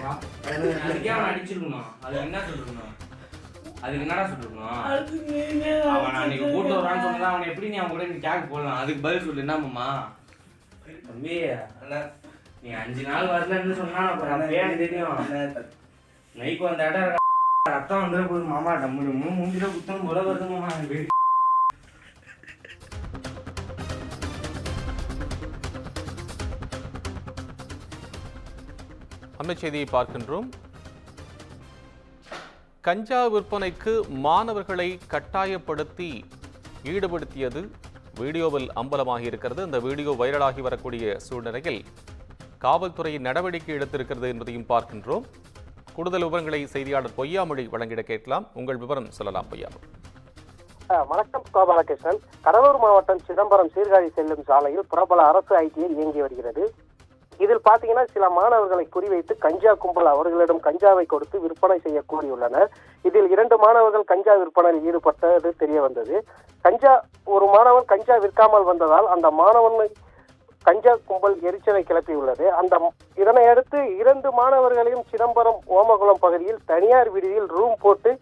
அதுக்கே அவன் அடிச்சிருக்கணும். அதுக்கு என்ன சொல்லிருக்கணும்? அதுக்கு என்னடா சொல்லிருக்கணும்? அவன் அன்னைக்கு கூட்டு வரான்னு சொன்னதான் அவனை எப்படி நீ அவன் கூட நீ கேட்க போடலாம். அதுக்கு பதில் சொல்லு. என்னம்மா தம்பி, நீ 5 நாள் வரலன்னு சொன்னா அப்புறம் எனக்கு தெரியும். நைக்கு அந்த இடம் ரத்தம் வந்துட போகுது மாமா. டம்மு மூஞ்சில குத்தம் போல வருது மாமா. அண்மை செய்தியை பார்க்கின்றோம். கஞ்சா விற்பனைக்கு மாணவர்களை கட்டாயப்படுத்தி ஈடுபடுத்தியது வீடியோவில் அம்பலமாகி இருக்கிறது. அந்த வீடியோ வைரலாகி வரக்கூடிய சூழ்நிலையில் காவல்துறை நடவடிக்கை எடுத்திருக்கிறது என்பதையும் பார்க்கின்றோம். கூடுதல் விவரங்களை செய்தியாளர் பொய்யாமொழி வழங்கிட கேட்கலாம். உங்கள் விவரம் சொல்லலாம் பொய்யாமொழி. வணக்கம் கோபாலகிருஷ்ணன். கடலூர் மாவட்டம் சிதம்பரம் சீர்காழி செல்லும் சாலையில் பிரபல அரசு ஐடிஐ இயங்கி வருகிறது. இதில் பாத்தீங்கன்னா சில மாணவர்களை குறிவைத்து கஞ்சா கும்பல் அவர்களிடம் கஞ்சாவை கொடுத்து விற்பனை செய்ய கூறியுள்ளனர். இதில் 2 மாணவர்கள் கஞ்சா விற்பனையில் ஈடுபட்டது தெரிய வந்தது. ஒரு மாணவன் கஞ்சா விற்காமல் வந்ததால் அந்த மாணவனை கஞ்சா கும்பல் எரிச்சலை கிளப்பியுள்ளது. இதனை அடுத்து 2 மாணவர்களையும் சிதம்பரம் ஓமகுளம் பகுதியில் தனியார் விடுதியில் ரூம் போட்டு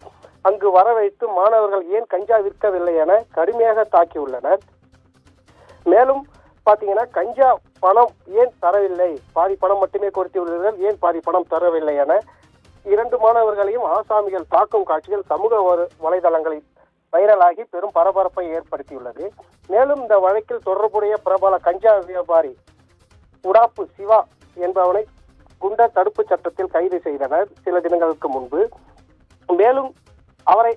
அங்கு வர வைத்து மாணவர்கள் ஏன் கஞ்சா விற்கவில்லை என கடுமையாக தாக்கியுள்ளனர். மேலும் பாத்தீங்கன்னா கஞ்சா பணம் ஏன் தரவில்லை, பாதி பணம் மட்டுமே கொடுத்துள்ளீர்கள், ஏன் பாதி பணம் தரவில்லை என 2 மாணவர்களையும் ஆசாமிகள் தாக்கும் காட்சிகள் சமூக வலைதளங்களில் வைரலாகி பெரும் பரபரப்பை ஏற்படுத்தியுள்ளது. மேலும் இந்த வழக்கில் தொடர்புடைய பிரபல கஞ்சா வியாபாரி உடாப்பு சிவா என்பவனை குண்டர் தடுப்பு சட்டத்தில் கைது செய்தனர் சில தினங்களுக்கு முன்பு. மேலும் அவரை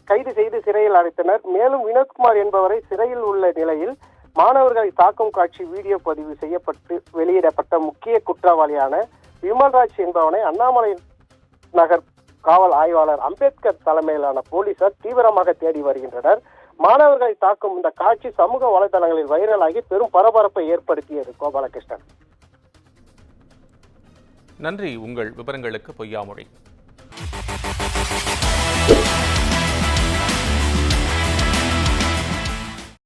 கைது செய்து சிறையில் அடைத்தனர். மேலும் வினோத்குமார் என்பவரை சிறையில் உள்ள நிலையில் மாணவர்களை தாக்கும் காட்சி வீடியோ பதிவு செய்யப்பட்டு வெளியிடப்பட்ட முக்கிய குற்றவாளியான விமல்ராஜ் என்பவனை அண்ணாமலை நகர் காவல் ஆய்வாளர் அம்பேத்கர் தலைமையிலான போலீசார் தீவிரமாக தேடி வருகின்றனர். மாணவர்களை தாக்கும் இந்த காட்சி சமூக வலைதளங்களில் வைரலாகி பெரும் பரபரப்பை ஏற்படுத்தியது. கோபாலகிருஷ்ணன், நன்றி உங்கள் விவரங்களுக்கு பொய்யாமொழி.